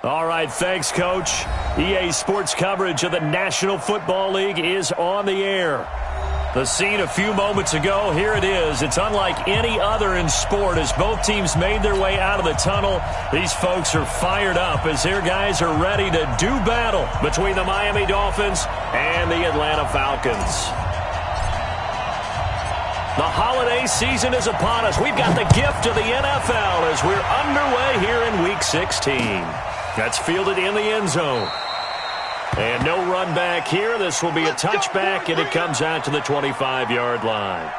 All right, thanks, Coach. EA Sports coverage of the National Football League is on the air. The scene a few moments ago, here it is. It's unlike any other in sport as both teams made their way out of the tunnel. These folks are fired up as their guys are ready to do battle between the Miami Dolphins and the Atlanta Falcons. The holiday season is upon us. We've got the gift of the NFL as we're underway here in Week 16. That's fielded in the end zone. And no run back here. This will be a touchback, and it comes out to the 25-yard line.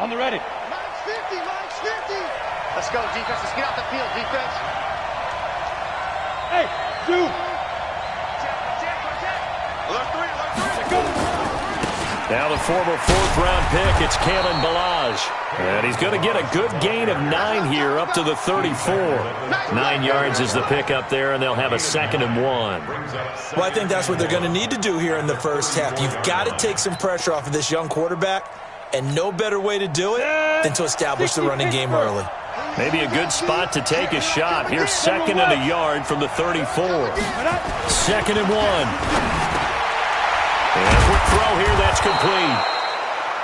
On the ready. Mine's 50, mine's 50. Let's go, defense. Let's get out the field, defense. Hey, two. Alert three. Now the former fourth-round pick, it's Kalen Ballage. And he's going to get a good gain of 9 here up to the 34. 9 yards is the pick up there, and they'll have a 2nd and 1. Well, I think that's what they're going to need to do here in the first half. You've got to take some pressure off of this young quarterback. And no better way to do it than to establish the running game early. Maybe a good spot to take a shot. Here's 2nd and a yard from the 34. 2nd and 1. And a quick throw here, that's complete.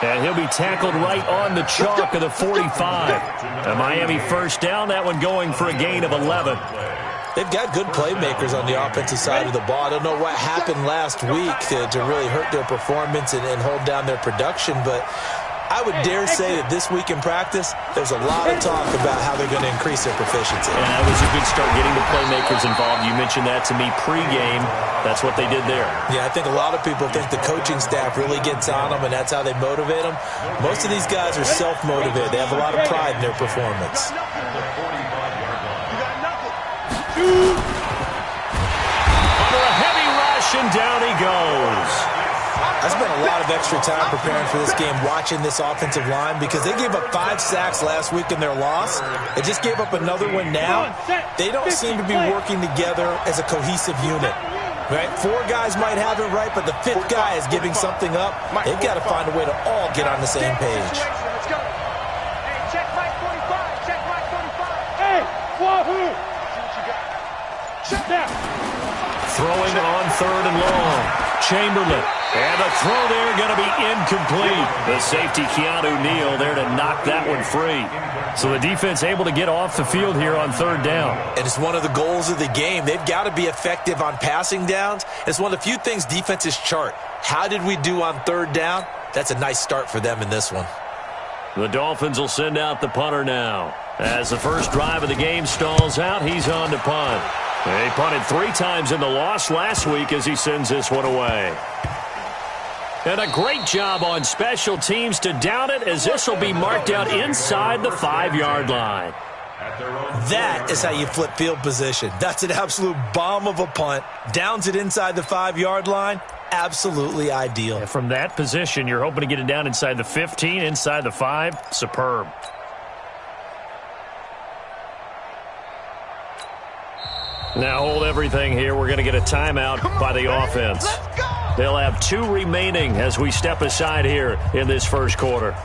And he'll be tackled right on the chalk of the 45. A Miami first down, that one going for a gain of 11. They've got good playmakers on the offensive side of the ball. I don't know what happened last week to really hurt their performance and hold down their production, but I would dare say that this week in practice, there's a lot of talk about how they're going to increase their proficiency. And that was a good start getting the playmakers involved. You mentioned that to me pregame. That's what they did there. Yeah, I think a lot of people think the coaching staff really gets on them, and that's how they motivate them. Most of these guys are self-motivated. They have a lot of pride in their performance. Under a heavy rush, and down he goes. I spent a lot of extra time preparing for this game watching this offensive line because they gave up 5 sacks last week in their loss. They just gave up another one now. They don't seem to be working together as a cohesive unit. Right? 4 guys might have it right, but the 5th guy is giving something up. They've got to find a way to all get on the same page. Let's go. Hey, check Mike 45. Check Mike 45. Hey, wahoo! Throwing on 3rd and long. Chamberlain. And the throw there going to be incomplete. The safety, Keanu Neal, there to knock that one free. So the defense able to get off the field here on 3rd down. And it's one of the goals of the game. They've got to be effective on passing downs. It's one of the few things defenses chart. How did we do on 3rd down? That's a nice start for them in this one. The Dolphins will send out the punter now. As the first drive of the game stalls out, he's on to punt. He punted 3 times in the loss last week as he sends this one away. And a great job on special teams to down it as this will be marked out inside the 5-yard line. That is how you flip field position. That's an absolute bomb of a punt. Downs it inside the 5-yard line. Absolutely ideal. And from that position, you're hoping to get it down inside the 15, inside the 5. Superb. Now hold everything here. We're going to get a timeout by the offense. They'll have 2 remaining as we step aside here in this first quarter.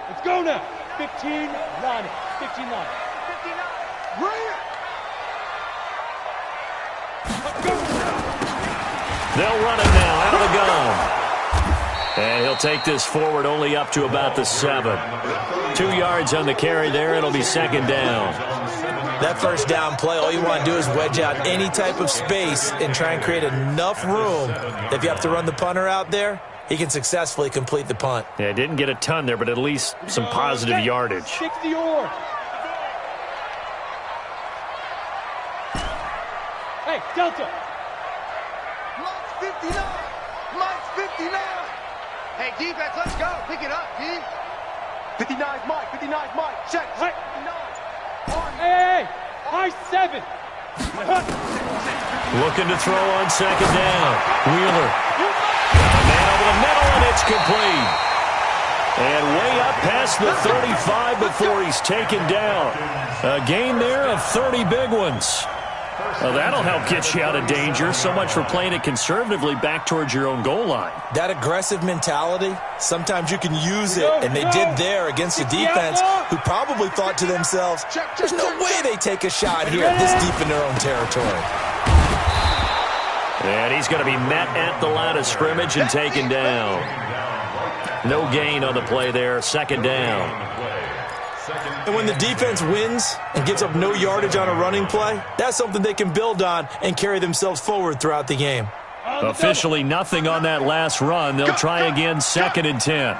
Let's go now. 15-9. 15-9. 59. Right. They'll run it now out of the gun. And he'll take this forward only up to about the 7. 2 yards on the carry there. It'll be 2nd down. That first down play, all you want to do is wedge out any type of space and try and create enough room that if you have to run the punter out there, he can successfully complete the punt. Yeah, didn't get a ton there, but at least some positive yardage. 60 yards. Delta. Mike's 59. Mike's 59. Hey, defense, let's go. Pick it up, D. 59's Mike. 59's Mike. Check. Hey. 59. Hey. High 7. Looking to throw on second down. Wheeler. Man over the middle, and it's complete. And way up past the 35 before he's taken down. A gain there of 30 big ones. Well, that'll help get you out of danger. So much for playing it conservatively back towards your own goal line. That aggressive mentality, sometimes you can use it, and they did there against a defense who probably thought to themselves, there's no way they take a shot here this deep in their own territory. And he's going to be met at the line of scrimmage and taken down. No gain on the play there, second down. And when the defense wins and gives up no yardage on a running play, that's something they can build on and carry themselves forward throughout the game. Officially nothing on that last run. They'll try again, second and 10.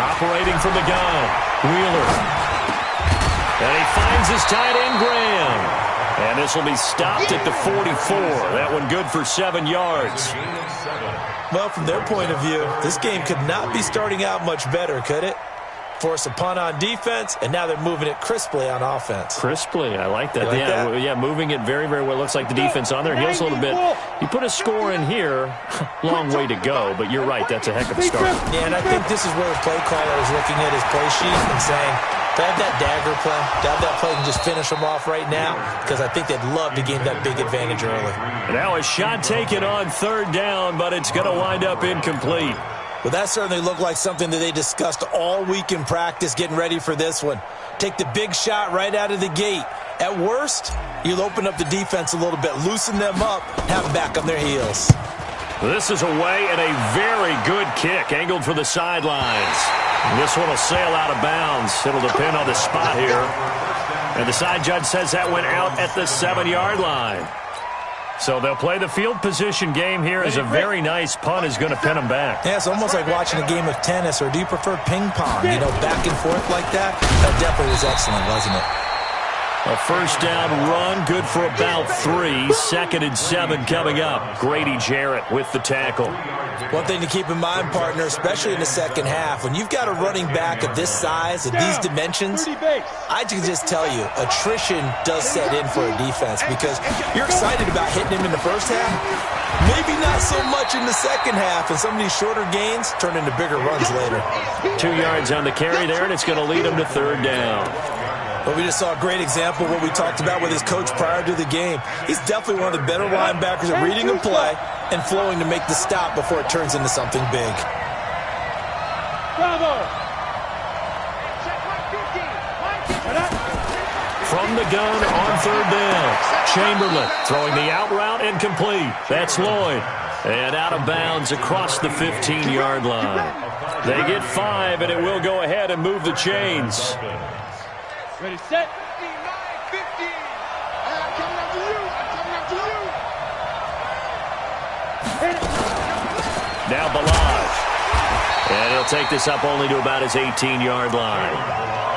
Operating from the gun, Wheeler. And he finds his tight end, Graham. And this will be stopped at the 44. That one good for 7 yards. Well, from their point of view, this game could not be starting out much better, could it? Force a punt on defense, and now they're moving it crisply on offense. Crisply, I like that. You like that? Yeah, moving it very, very well. Looks like the defense on their heels a little bit. You put a score in here, long way to go, but you're right, that's a heck of a start. Yeah, and I think this is where the play caller is looking at his play sheet and saying, to have that dagger play, to have that play and just finish them off right now, because I think they'd love to gain that big advantage early. Now a shot taken on third down, but it's going to wind up incomplete. Well, that certainly looked like something that they discussed all week in practice getting ready for this one. Take the big shot right out of the gate. At worst, you'll open up the defense a little bit, loosen them up, have them back on their heels. This is away and a very good kick, angled for the sidelines. This one will sail out of bounds. It'll depend on the spot here. And the side judge says that went out at the 7-yard line. So they'll play the field position game here as a very nice punt is going to pin them back. Yeah, it's almost like watching a game of tennis, or do you prefer ping pong? You know, back and forth like that? That definitely was excellent, wasn't it? A first down run, good for about 3. Second and 7 coming up. Grady Jarrett with the tackle. One thing to keep in mind, partner, especially in the second half, when you've got a running back of this size, of these dimensions, I can just tell you, attrition does set in for a defense, because you're excited about hitting him in the first half, maybe not so much in the second half, and some of these shorter gains turn into bigger runs later. 2 yards on the carry there, and it's going to lead them to third down. But we just saw a great example of what we talked about with his coach prior to the game. He's definitely one of the better linebackers at reading a play and flowing to make the stop before it turns into something big. Bravo! From the gun on third down. Chamberlain throwing the out route incomplete. That's Lloyd. And out of bounds across the 15-yard line. They get 5, and it will go ahead and move the chains. Ready, set. 59, 50. I'm coming after you. I'm coming after you. Now Balaj. And he'll take this up only to about his 18-yard line.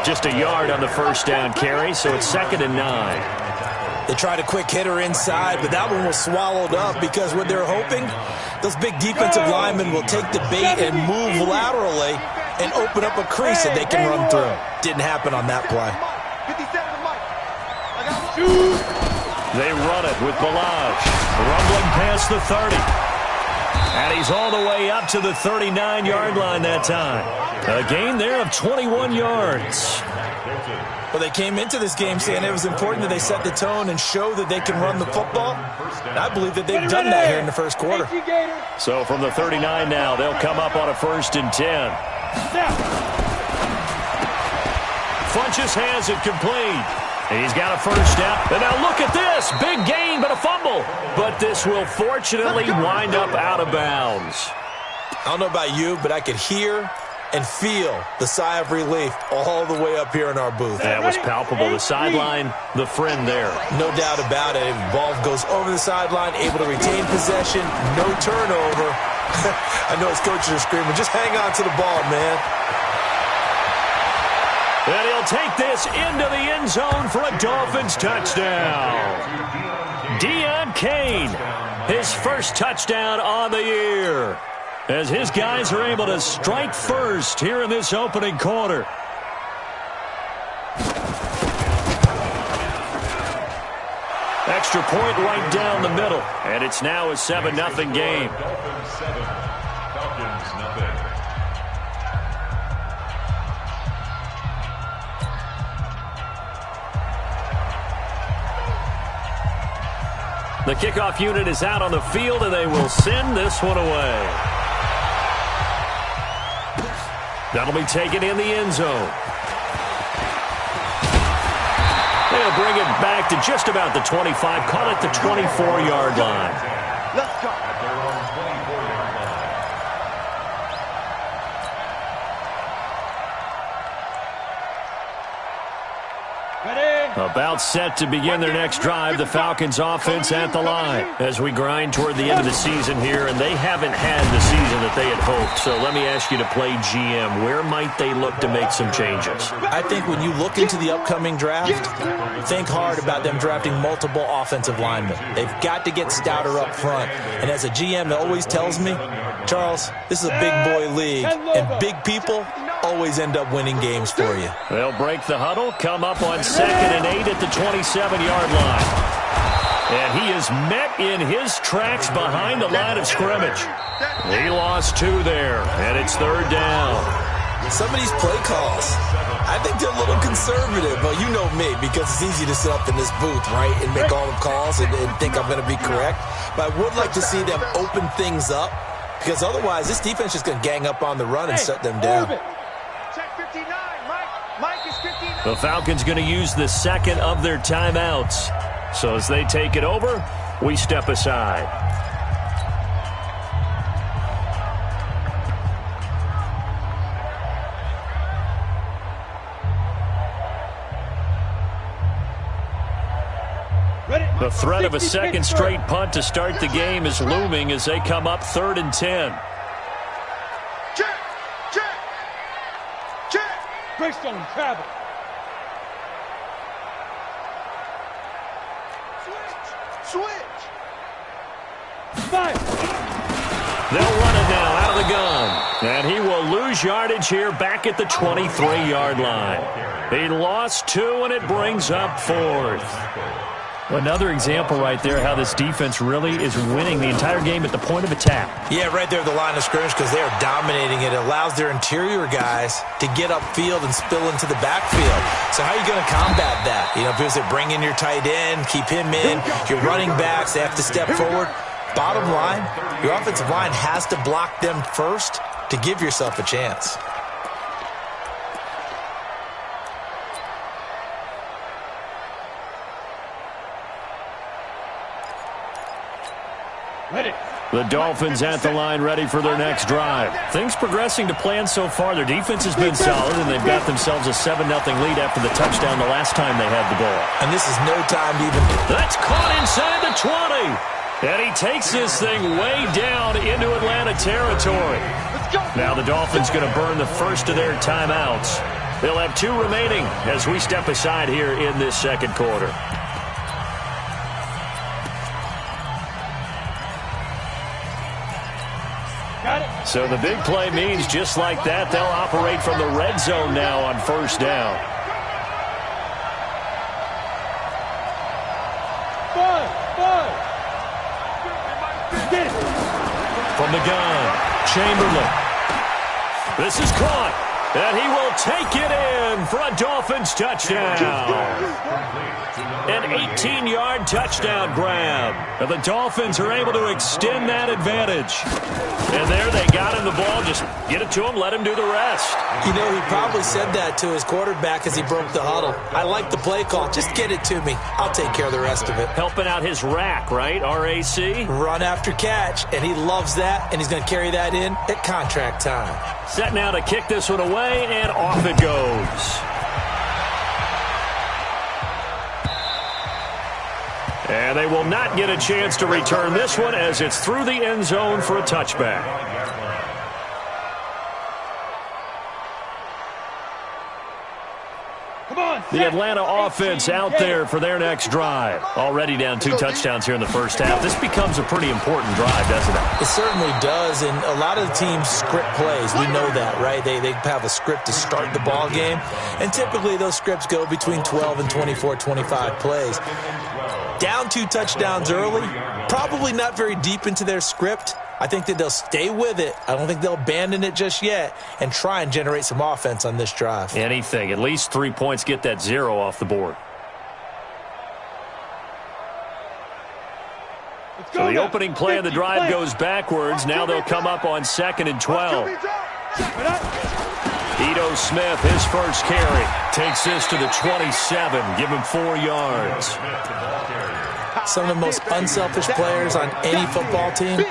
Just a yard on the first down carry, so it's second and 9. They tried a quick hitter inside, but that one was swallowed up because what they're hoping, those big defensive linemen will take the bait and move laterally and open up a crease that they can run through. Didn't happen on that play. They run it with Balaj. Rumbling past the 30. And he's all the way up to the 39-yard line that time. A gain there of 21 yards. Well, they came into this game saying it was important that they set the tone and show that they can run the football. And I believe that they've done that here in the first quarter. So from the 39 now, they'll come up on a first and 10. Funchess has it complete. He's got a first down. And now look at this. Big gain, but a fumble. But this will fortunately wind up out of bounds. I don't know about you, but I could hear and feel the sigh of relief all the way up here in our booth. That was palpable. The sideline, the friend there. No doubt about it. Ball goes over the sideline, able to retain possession, no turnover. I know his coaches are screaming, just hang on to the ball, man. And he'll take this into the end zone for a Dolphins touchdown. Deon Cain, his first touchdown on the year, as his guys are able to strike first here in this opening quarter. Extra point right down the middle, and it's now a 7-0 game. Dolphins 7, Falcons nothing. The kickoff unit is out on the field, and they will send this one away. That'll be taken in the end zone. They'll bring it back to just about the 25, call it the 24-yard line. Let's go. At their own 24-yard line. Ready? About set to begin their next drive, the Falcons offense at the line as we grind toward the end of the season here, and they haven't had the season that they had hoped. So let me ask you to play GM. Where might they look to make some changes? I think when you look into the upcoming draft, think hard about them drafting multiple offensive linemen. They've got to get stouter up front. And as a GM, it always tells me, Charles, this is a big boy league, and big people always end up winning games for you. They'll break the huddle, come up on 2nd and 8 at the 27-yard line. And he is met in his tracks behind the line of scrimmage. He lost 2 there, and it's 3rd down. Some of these play calls, I think they're a little conservative. Well, you know me, because it's easy to sit up in this booth, right, and make all the calls and think I'm going to be correct. But I would like to see them open things up, because otherwise this defense is going to gang up on the run and shut them down. Check 59, Mike. Mike is 59. The Falcons going to use the second of their timeouts. So as they take it over, we step aside. The threat of a second straight punt to start the game is looming as they come up 3rd and 10. Check. Check. Check. Greystone travel. Switch. Fire. They'll run it now out of the gun. And he will lose yardage here back at the 23-yard line. He lost 2, and it brings up 4th. Another example right there how this defense really is winning the entire game at the point of attack. Yeah, right there at the line of scrimmage, because they are dominating it. It allows their interior guys to get upfield and spill into the backfield. So how are you going to combat that? You know, because they bring in your tight end, keep him in, your running backs, they have to step forward. Bottom line, your offensive line has to block them first to give yourself a chance. Ready. The Dolphins at the line ready for their next drive. Things progressing to plan so far. Their defense has been solid, and they've got themselves a 7-0 lead after the touchdown the last time they had the ball. And this is no time to even... That's caught inside the 20. And he takes this thing way down into Atlanta territory. Now the Dolphins going to burn the first of their timeouts. They'll have 2 remaining as we step aside here in this second quarter. So the big play means just like that, they'll operate from the red zone now on 1st down. From the gun, Chamberlain. This is caught, and he will take it in for a Dolphins touchdown. An 18-yard touchdown grab. And the Dolphins are able to extend that advantage. And there they got him the ball. Just get it to him, let him do the rest. You know, he probably said that to his quarterback as he broke the huddle. I like the play call. Just get it to me. I'll take care of the rest of it. Helping out his rack, right? RAC? Run after catch, and he loves that, and he's going to carry that in at contract time. Set now to kick this one away, and off it goes. And they will not get a chance to return this one as it's through the end zone for a touchback. Come on, The Atlanta offense out there for their next drive. Already down 2 touchdowns here in the first half. This becomes a pretty important drive, doesn't it? It certainly does, and a lot of the teams script plays. We know that, right? They have a script to start the ball game, and typically those scripts go between 12 and 24, 25 plays. Down 2 touchdowns early, probably not very deep into their script. I think that they'll stay with it. I don't think they'll abandon it just yet and try and generate some offense on this drive. Anything. At least 3 points, get that 0 off the board. So the opening play of the drive goes backwards. Now they'll come up on 2nd and 12. Ito Smith, his first carry, takes this to the 27. Give him 4 yards. Some of the most unselfish players on any football team,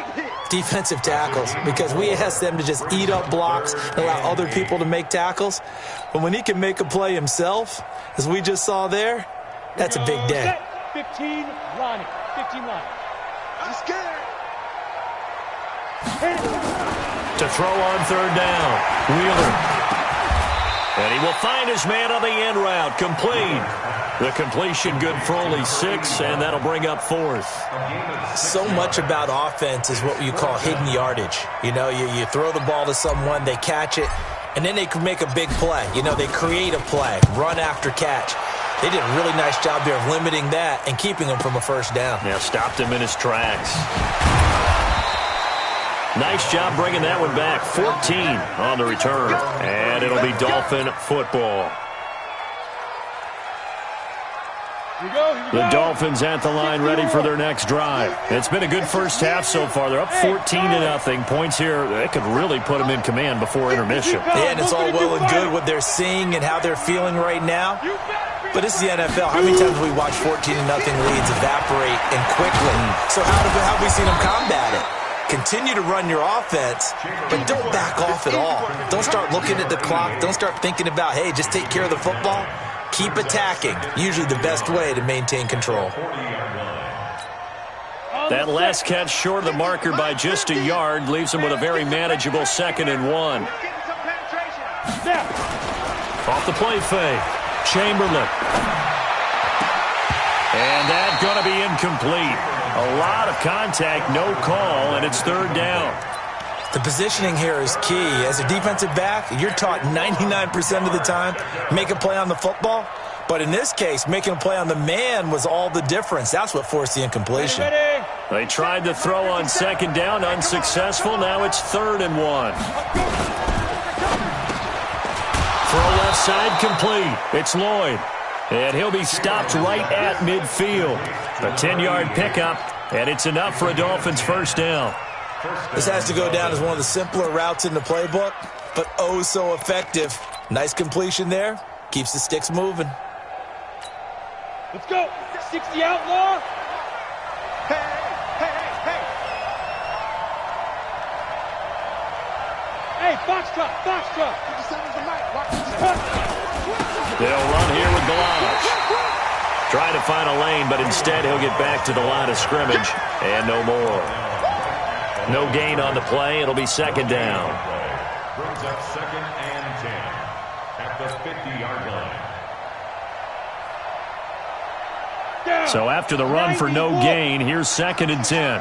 defensive tackles, because we ask them to just eat up blocks and allow other people to make tackles. But when he can make a play himself, as we just saw there, that's a big day. 15 line. 15 line. I'm scared. To throw on 3rd down, Wheeler. And he will find his man on the end route, complete. The completion good for only 6, and that'll bring up 4th. So much about offense is what you call hidden yardage. You know, you throw the ball to someone, they catch it, and then they can make a big play. You know, they create a play, run after catch. They did a really nice job there of limiting that and keeping him from a first down. Yeah, stopped him in his tracks. Nice job bringing that one back. 14 on the return. And it'll be Dolphin football. The Dolphins at the line ready for their next drive. It's been a good first half so far. They're up 14-0. Points here, they could really put them in command before intermission. Yeah, and it's all well and good what they're seeing and how they're feeling right now. But this is the NFL. How many times have we watched 14-0 leads evaporate and quickly? So how have we seen them combat it? Continue to run your offense, but don't back off at all. Don't start looking at the clock. Don't start thinking about, hey, just take care of the football. Keep attacking. Usually the best way to maintain control. That last catch short of the marker by just a yard leaves him with a very manageable 2nd and 1. Off the play fake. Chamberlain. And that's going to be incomplete. A lot of contact, no call, and it's 3rd down. The positioning here is key. As a defensive back, you're taught 99% of the time, make a play on the football. But in this case, making a play on the man was all the difference. That's what forced the incompletion. They tried to throw on 2nd down, unsuccessful. Now it's 3rd and 1. Throw left side complete. It's Lloyd. And he'll be stopped right at midfield. A 10-yard pickup, and it's enough for a Dolphins first down. This has to go down as one of the simpler routes in the playbook, but oh so effective. Nice completion there. Keeps the sticks moving. Let's go. 60 outlaw. Hey. Hey, box truck. They'll run here with Balazs. Try to find a lane, but instead he'll get back to the line of scrimmage, and no more. No gain on the play. It'll be 2nd down. Brings up 2nd and 10 at the 50-yard line. So after the run for no gain, here's 2nd and 10.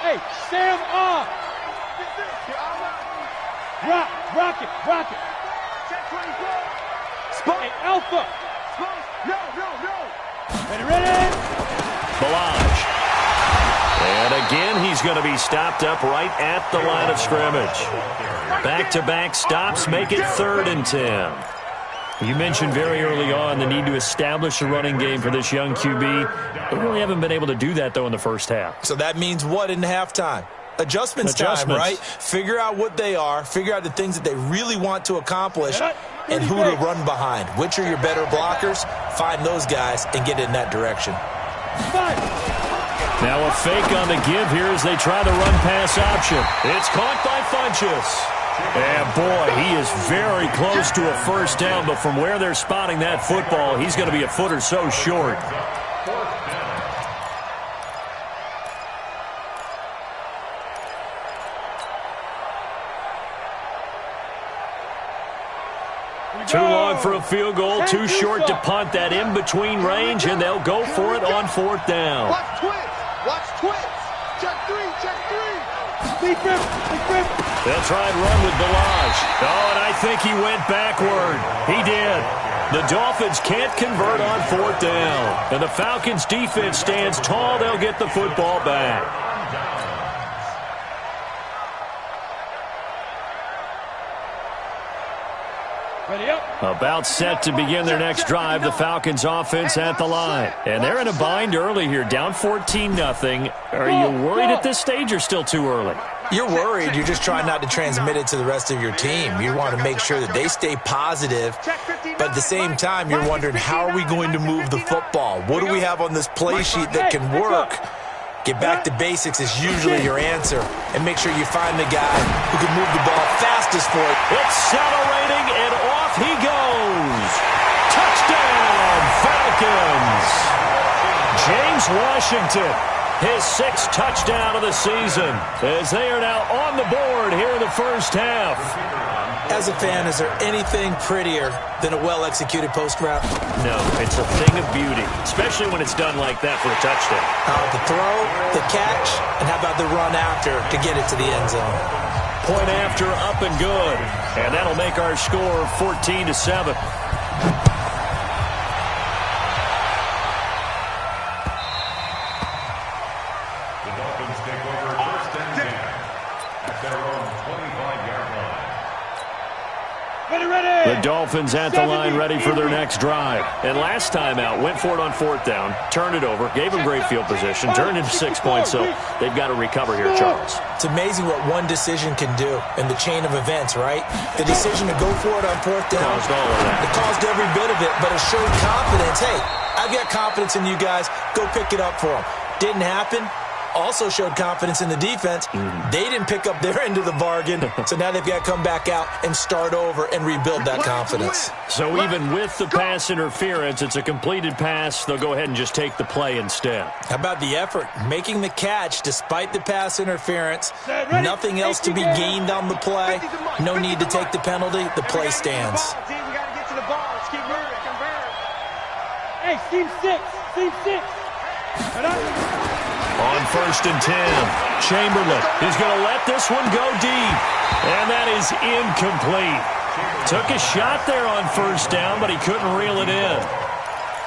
Hey, Sam off. Rock it. Hey, Alpha. No. Ready. Balazs. And again, he's going to be stopped up right at the line of scrimmage. Back-to-back stops make it 3rd and 10. You mentioned very early on the need to establish a running game for this young QB. They really haven't been able to do that, though, in the first half. So that means what in halftime? Adjustments time, right? Figure out what they are. Figure out the things that they really want to accomplish and who to run behind. Which are your better blockers? Find those guys and get in that direction. Now a fake on the give here as they try the run-pass option. It's caught by Funchess. And boy, he is very close to a first down, but from where they're spotting that football, he's going to be a foot or so short. Too long for a field goal, too short to punt that in-between range, and they'll go for it on 4th down. Watch twist. Watch twist. Check three. Check three. Big grip. They'll try and run with Balaj. Oh, and I think he went backward. He did. The Dolphins can't convert on 4th down. And the Falcons' defense stands tall. They'll get the football back. Ready up. About set to begin their next drive, the Falcons offense at the line. And they're in a bind early here, down 14-0. Are you worried at this stage or still too early? You're worried. You're just trying not to transmit it to the rest of your team. You want to make sure that they stay positive. But at the same time, you're wondering, how are we going to move the football? What do we have on this play sheet that can work? Get back to basics is usually your answer. And make sure you find the guy who can move the ball fastest for it. Accelerating, and off he goes. Touchdown, Falcons. James Washington, his 6th touchdown of the season, as they are now on the board here in the first half. As a fan, is there anything prettier than a well-executed post route? No, it's a thing of beauty, especially when it's done like that for a touchdown. The throw, the catch, and how about the run after to get it to the end zone? Point after, up and good. And that'll make our score 14-7. The Dolphins take over 1st and 10 at their own 25-yard line. Ready. The Dolphins at the line ready for their next drive. And last time out, went for it on 4th down, turned it over, gave them great field position, turned into 6 points, so they've got to recover here, Charles. It's amazing what one decision can do in the chain of events, right? The decision to go for it on 4th down. Caused all of that. It caused every bit of it, but it showed confidence. Hey, I've got confidence in you guys. Go pick it up for them. Didn't happen. Also showed confidence in the defense. They didn't pick up their end of the bargain, so now they've got to come back out and start over and rebuild that confidence. So even with the pass interference, it's a completed pass. They'll go ahead and just take the play instead. How about the effort? Making the catch despite the pass interference. Nothing else to be gained on the play. No need to take the penalty. The play stands. We got to get to the ball. Let's keep moving. Convert. Hey, team 6. Team 6. On 1st and 10, Chamberlain is going to let this one go deep. And that is incomplete. Took a shot there on 1st down, but he couldn't reel it in.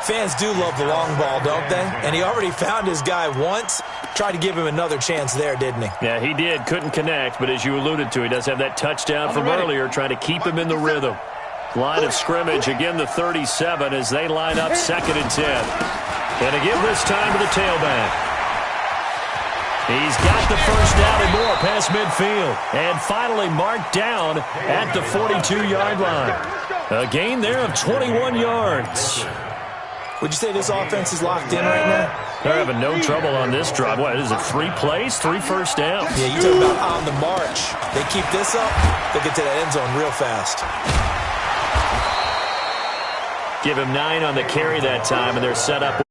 Fans do love the long ball, don't they? And he already found his guy once. Tried to give him another chance there, didn't he? Yeah, he did. Couldn't connect, but as you alluded to, he does have that touchdown from earlier, trying to keep him in the rhythm. Line of scrimmage, again the 37 as they line up 2nd and 10. And again this time to the tailback. He's got the 1st down and more past midfield. And finally marked down at the 42-yard line. A gain there of 21 yards. Would you say this offense is locked in right now? They're having no trouble on this drive. What is it, 3 plays, 3 first downs? Yeah, you talk about on the march. They keep this up, they'll get to that end zone real fast. Give him 9 on the carry that time, and they're set up.